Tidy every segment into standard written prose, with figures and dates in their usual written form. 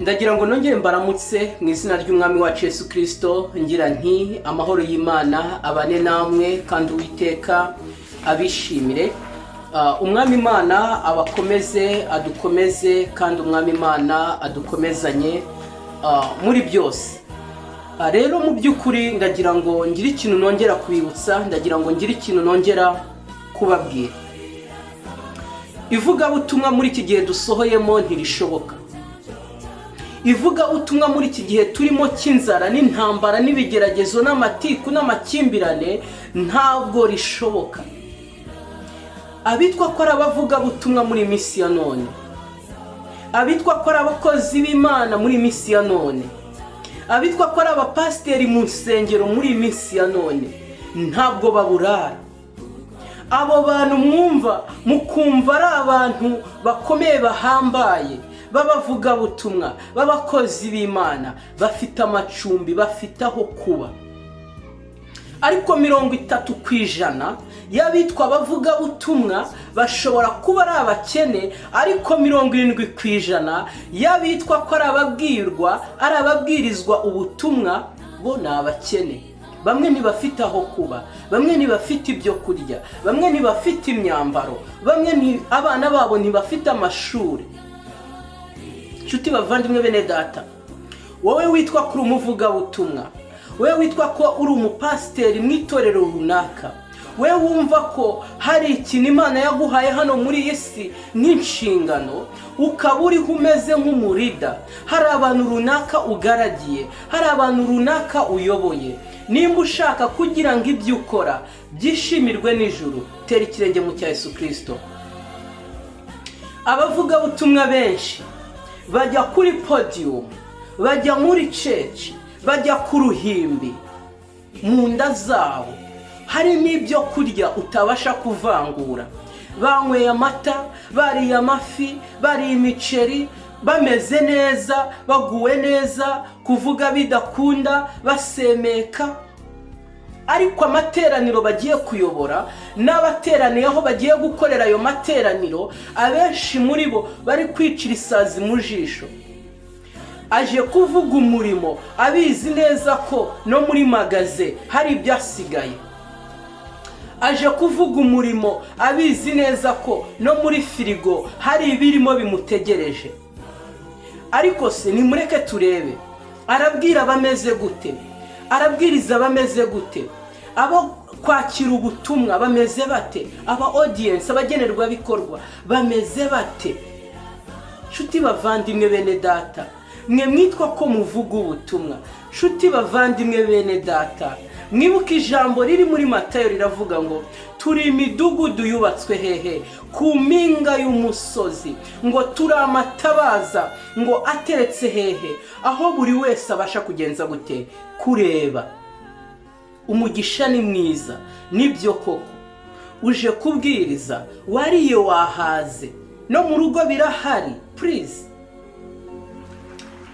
ndagira ngo nongere mbaramutse mu izina ry'umwami wacu Yesu Kristo, ngira nti amahoro y'Imana abane namwe kandi Uwiteka abishimire. Umwami Imana abakomeze adukomeze kandi umwami Imana adukomezanye muri byose. Rero mu by'ukuri ndagira ngo ngire ikintu nongera kubibutsa, ndagira ngo ngire ikintu nongera kubabwira. Ivugabutumwa muri iki gihe dusohoyemo ntirishoboka. Ivugabutumwa muri iki gihe turimo cy'inzara n'intambara n'ibigeragezo n'amatiku n'amakimbirane ntabwo rishoboka. Abitwa ko ari abavugabutumwa muri misi ya none, abitwa ko ari abakozi b'Imana muri misi ya none, abitwa ko ari abapasiteri mu nsengero muri misi ya none, ntabwo baburara. Abo bantu mwumva mukumva ari abantu bakomeye bahambaye, babavugabutumwa, babakozi b'Imana, bafite amacumbi, bafite aho kuba. Ariko 30% y'abitwa abavugabutumwa bashobora kuba ari abakene, ariko 70% y'abitwa ko ari ababwirwa, ari ababwirizwa ubutumwa, bo ni abakene. Bamwe ntibafite aho kuba, bamwe ntibafite ibyo kurya, bamwe ntibafite imyambaro, bamwe abana babo ntibafite amashuri. Nshuti bavandimwe bene data, wowe witwa kuri umuvugabutumwa, wowe witwa ko uri umupasiteri mu itorero runaka, wowe wumva ko hari ikintu Imana yaguhaye hano muri iyi si n'inshingano, ukaba uriho umeze nk'umurida, hari abantu runaka ugaragiye, hari abantu runaka uyoboye, nimba ushaka kugira ngo ibyo ukora byishimirwe n'ijuru, tera ikirenge mu cya Yesu Kristo. Abavugabutumwa benshi bajya kuri podium, bajya muri church, bajya ku ruhimbi, mu nda zabo harimo ibyo kurya utabasha kuvangura. Banyweye amata, bariye amafi, bariye imiceri, bameze neza, baguwe neza, kuvuga bidakunda, basemeka. Ariko amateraniro bagiye kuyobora n'abateraniye aho bagiye gukorera ayo materaniro, abenshi muri bo bari kwicira isazi mu jisho. Aje kuvuga umurimo abizi neza ko no muri magaze hari ibyasigaye. Aje kuvuga umurimo abizi neza ko no muri firigo hari ibirimo bimutegereje. Ariko se nimureke turebe, arabwira bameze gute, arabwiriza bameze gute, abo kwakira ubutumwa bameze bate, aba audience, abagenerwa bikorwa bameze bate? Nshuti bavandimwe bene data, mwe mwitwa ko muvuga ubutumwa, nshuti bavandimwe bene data, mwibuka ijambo riri muri Matayo riravuga ngo turi imidugudu yubatswe hehe? Ku mpinga y'umusozi, ngo turi amatabaza, ngo ateretse hehe? Aho buri wese abasha kugenza gute? Kureba. Umugisha ni mwiza, nibyo koko. Uje kubwiriza, wariye wahaze, no mu rugo birahari, please.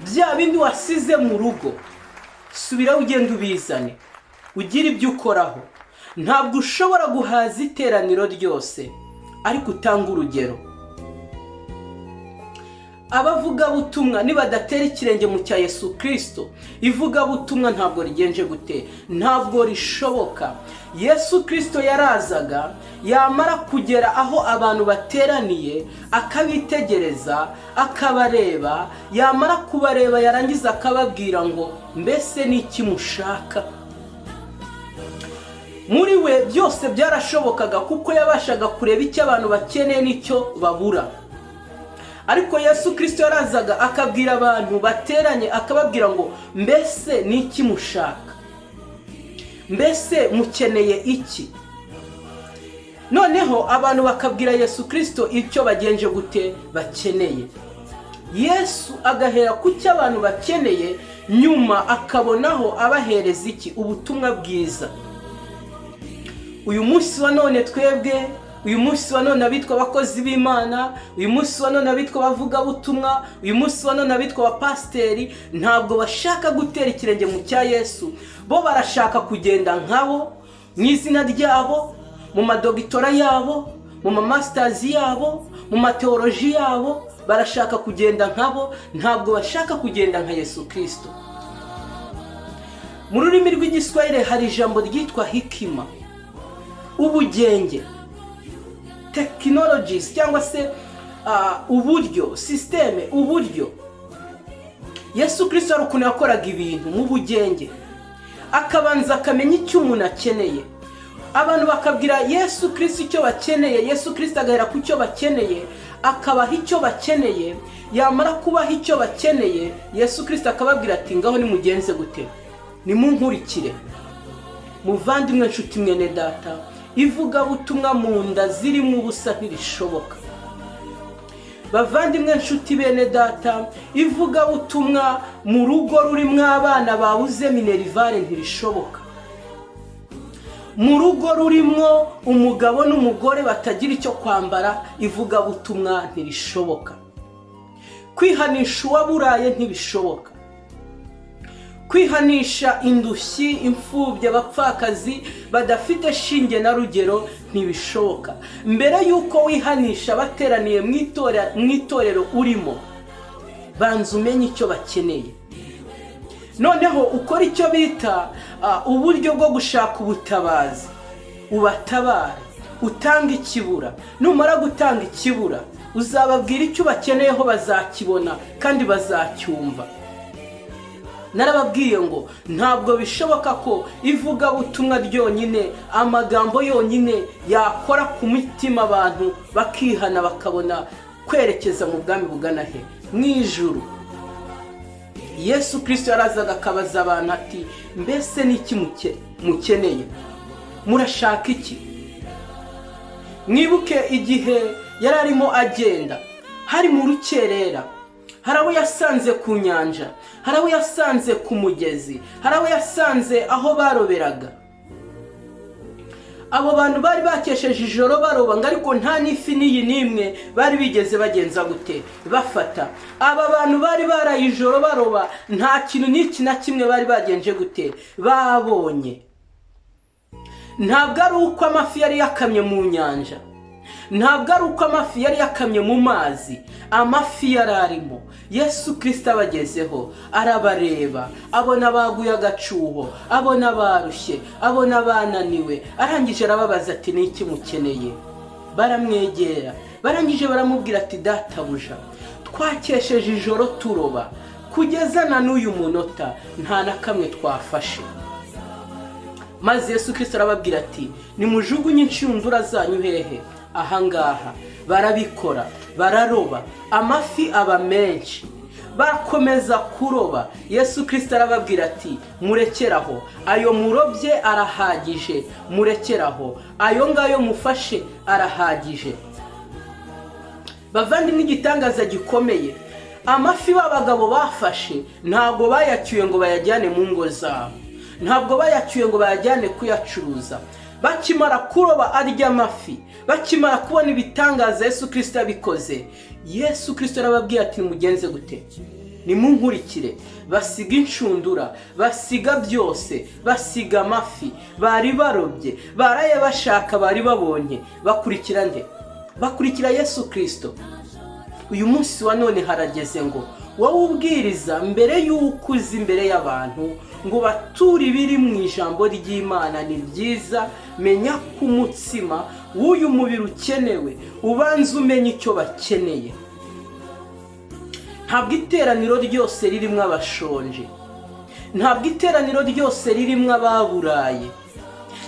Bya bindi wasize mu rugo, subira ugenda ubizane, ugira ibyo ukoraho. Ntabwo ushobora guhaza iteraniro ryose, ariko utanga urugero. Abavugabutumwa nibadatera ikirenge mu cya Yesu Kristo, ivugabutumwa ntabwo rigenje gute, ntabwo rishoboka. Yesu Kristo yarazaga, yamara kugera aho abantu bateraniye, akabitegereza, akabareba, yamara kubareba yarangiza akababwira ngo mbese ni iki mushaka? Muri we byose byarashobokaga, kuko yabashaga kureba icyo abantu bakeneye n'icyo babura. Ariko Yesu Kristo yarazaga akabwira abantu bateranye, akababwira ngo mbese ni iki mushaka? Mbese mukeneye iki? Noneho abantu bakabwira Yesu Kristo icyo bagenje gute bakeneye. Yesu agahera ku cyo abantu bakeneye, nyuma akabonaho abahereza iki? Ubutumwa bwiza. Uyu munsi wa none twebwe, uyu munsi wa none abitwa abakozi b'Imana, uyu munsi wa none abitwa abavugabutumwa, uyu munsi wa none abitwa abapasiteri, ntabwo bashaka gutera ikirenge mu cya Yesu. Bo barashaka kugenda nkabo mu izina ryabo, mu madogitora yabo, mu masters yabo, mu mateoloji yabo, barashaka kugenda nkabo, ntabwo bashaka kugenda nka Yesu Kristo. Mu rurimi rw'igiswahili hari ijambo ryitwa hikima, ubugenge, technologies cyangwa se uburyo, systeme, uburyo. Yesu Kristo ari ukuntu yakoraga ibintu mu bugenge, akabanza akamenya icyo umuntu akeneye. Abantu bakabwira Yesu Kristo icyo bakeneye, Yesu Kristo agahera ku cyo bakeneye, akabaha icyo bakeneye. Yamara kubaha icyo bakeneye, Yesu Kristo akababwira ati ngaho nimugenze gute, nimunkurikire. Muvandimwe nshuti mwene data, ivugabutumwa mu nda zirimo ubusa ntirishoboka. Bavandimwe nshuti bene data, ivugabutumwa mu rugo rurimo abana babuze minerivare ntirishoboka. Mu rugo rurimo umugabo n'umugore batagira icyo kwambara, ivugabutumwa ntirishoboka. Kwihanisha uwaburaye ntibishoboka. Kwihanisha indushyi, imfubyi, abapfakazi badafite shinge na rugero ntibishoboka. Mbere yuko wihanisha bateraniye mu itorero urimo, banza umenye icyo bakeneye, noneho ukora icyo bita uburyo bwo gushaka ubutabazi. Ubatabare, utanga ikibura. Numara gutanga ikibura, uzababwira icyo bakeneyeho, bazakibona kandi bazacyumva. Narababwiye ngo ntabwo bishoboka ko ivugabutumwa ryonyine, amagambo yonyine yakora ku mitima abantu bakihana bakabona kwerekeza mu bwami bugana he? Mu ijuru. Yesu Kristo yarazaga akabaza abantu ati mbese ni iki mukeneye? Murashaka iki? Mwibuke igihe yari arimo agenda, hari mu rukerera, hari abo yasanze ku nyanja, hari abo yasanze ku mugezi, hari abo yasanze aho baroberaga. Abo bantu bari bakesheje ijoro baroba, ngo ariko nta n'ifi n'iyi n'imwe bari bigeze bagenza gute bafata. Aba bantu bari baraye ijoro baroba, nta kintu n'iki na kimwe bari bagenje gute babonye. Ntabwo ari uko amafi yari yakamye mu nyanja, ntabwo ari uko amafi yari yakamye mu mazi, amafi yari arimo. Yesu Kristo abagezeho, arabareba, abona baguye agacuho, abona barushye, abona bananiwe, arangije arababaza ati ni iki mukeneye? Baramwegera, barangije baramubwira ati databuja, twakesheje ijoro turoba, kugeza na n'uyu munota nta na kamwe twafashe. Maze Yesu Kristo arababwira ati nimujugunye inshundura zanyu hehe? Ahangaha. Barabikora, bararoba, amafi aba menshi, bakomeza kuroba. Yesu Kristo arababwira ati murekeraho, ayo murobye arahagije, murekeraho, ayo ngayo mufashe arahagije. Bavandimwe, igitangaza gikomeye, amafi b'abagabo bafashe ntabwo bayacyuye ngo bayajyane mu ngo zabo, ntabwo bayacyuye ngo bayajyane kuyacuruza. Bakimara kuroba arya amafi, bakimara kubona ibitangaza Yesu Kristo yabikoze, Yesu Kristo arababwira ati mugenze gute? Nimunkurikire. Basiga inshundura, basiga byose, basiga amafi bari barobye, baraye bashaka, bari babonye. Bakurikira nde? Bakurikira Yesu Kristo. Uyu munsi wa none harageze ngo wowe ubwiriza mbere y'uko uzi imbere y'abantu ngo bature ibiri mu ijambo ry'Imana. Ni byiza, menya ko umutsima w'uyu mubiri ukenewe, ubanza umenye icyo bakeneye. Ntabwo iteraniro ryose ririmo abashonje, ntabwo iteraniro ryose ririmo ababuraye,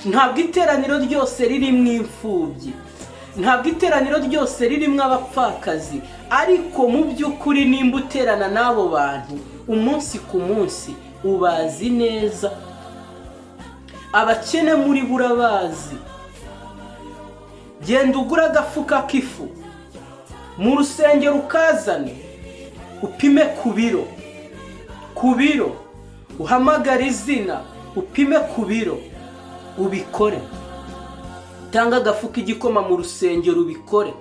ntabwo iteraniro ryose ririmo imfubyi, ntabwo iteraniro ryose ririmo abapfakazi. Ariko mu by'ukuri nimba uterana n'abo bantu umunsi ku munsi, ubazi neza. Abakene muri burabazi. Genda ugura agafuka k'ifu mu rusengero ukazane, upime ku biro, uhamagara izina, upime ku biro, ubikore. Utanga agafuka igikoma mu rusengero, ubikore.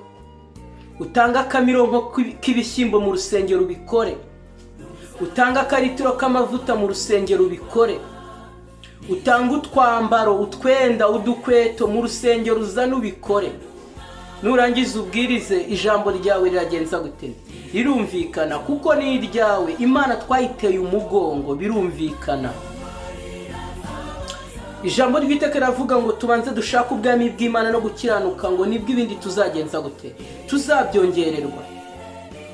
Utanga akamironko k'ibishyimbo mu rusengero, ubikore. Utanga akaritiro k'amavuta mu rusengero, ubikore. Utanga utwambaro, utwenda, udukweto mu rusengero, uzana ubikore. nurangiza ubwirize ijambo ryawe riragenza gute? Rirumvikana kuko ni iryawe. Imana twayiteye umugongo, birumvikana. Ijambo ry'Iteka ravuga ngo tubanze dushaka ubwami bw'Imana no gukiranuka, ngo nibwo ibindi tuzagenza gute? Tuzabyongererwa.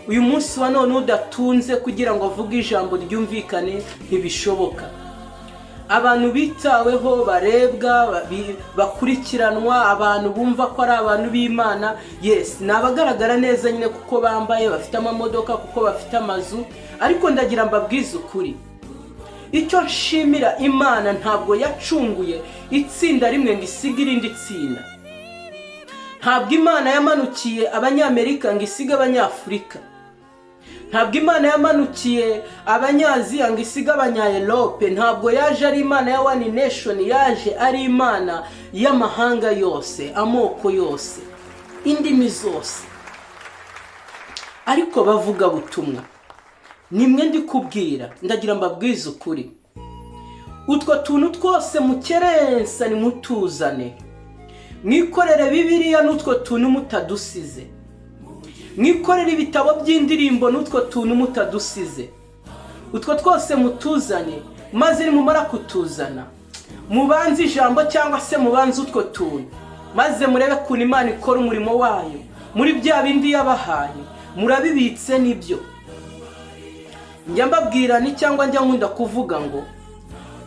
Uyu munsi wa none udatunze kugira ngo avuge ijambo ryumvikane ntibishoboka. Abantu bitaweho, barebwa, bakurikiranwa, abantu bumva ko ari abantu b'Imana, yes, nabagaragara neza nyine kuko bambaye, bafite amamodoka, kuko bafite amazu, ariko ndagira mbabwize ukuri. Icyo nshimira Imana, ntabwo yacunguye itsinda rimwe ngo isige irindi tsinda. Ntabwo Imana yamanukiye Abanyamerika ngo isige Abanyafurika. Ntabwo Imana yamanukiye Abanyaziya ngo isige Abanyaeurope. Ntabwo yaje ari Imana ya one nation, yaje ari Imana y'amahanga yose, amoko yose, indimi zose. Ariko bavuga butumwa, nimwe ndi kubwira, ndagira mbabwize ukuri. Utwo tuntu twose mukerensa nimutuzane. Mwikorere Bibiliya n'utwo tuntu mutadusize. Mwikorere ibitabo by'indirimbo n'utwo tuntu mutadusize. Utwo twose mutuzane, maze nimumara kutuzana, mubanze ijambo cyangwa se mubanze utwo tuntu, maze murebe kuntu Imana ikora umurimo wayo. Muri bya bindi yabahaye, murabibitse nibyo. Njya mbabwira ni cyangwa njya nkunda kuvuga ngo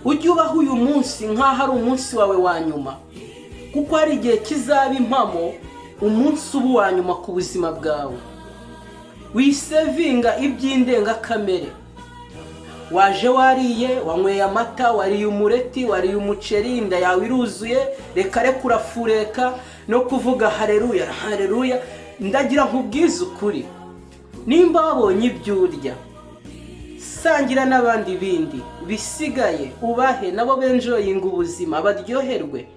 ujye ubaho uyu munsi nk'aho ari umunsi wawe wa nyuma, kuko hari igihe kizaba impamo umunsi ubu wa nyuma ku buzima bwawe. Wisevinga iby'indengakamere. Waje wariye, wanyweye amata, wariye umureti, wariye umuceri, inda yawe iruzuye, reka urafureka no kuvuga haleluya haleluya. Ndagira nkubwize ukuri, nimba wabonye ibyo urya, sangira n'abandi bindi bisigaye, ubahe nabo benjoyinga ubuzima, baryoherwe.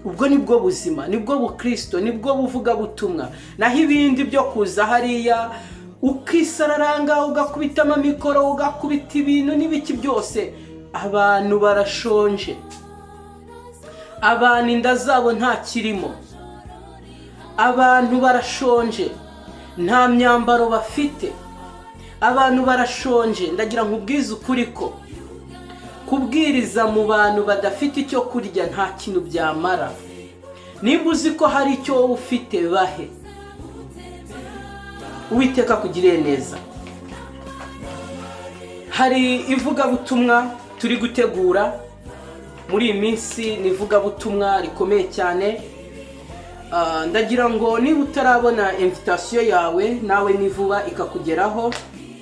Ubwo nibwo buzima, nibwo bukristo, nibwo buvugabutumwa. Naho ibindi byo kuza hariya ukisararanga, ugakubita amamikoro, ugakubita ibintu n'ibiki byose, abantu barashonje. Abantu inda zabo nta kirimo. Abantu barashonje, nta myambaro bafite. Abantu barashonje. Ndagira nkubwize ukuri ko kubwiriza mu bantu badafite icyo kurya nta kintu byamara. Nimba uzi ko hari icyo wowe ufite, bahe. Uwiteka kugirire neza. Hari ivugabutumwa turi gutegura muri iyi minsi, ni ivugabutumwa rikomeye cyane. Ndagira ngo niba utarabona invitation yawe, nawe ni vuba ikakugeraho.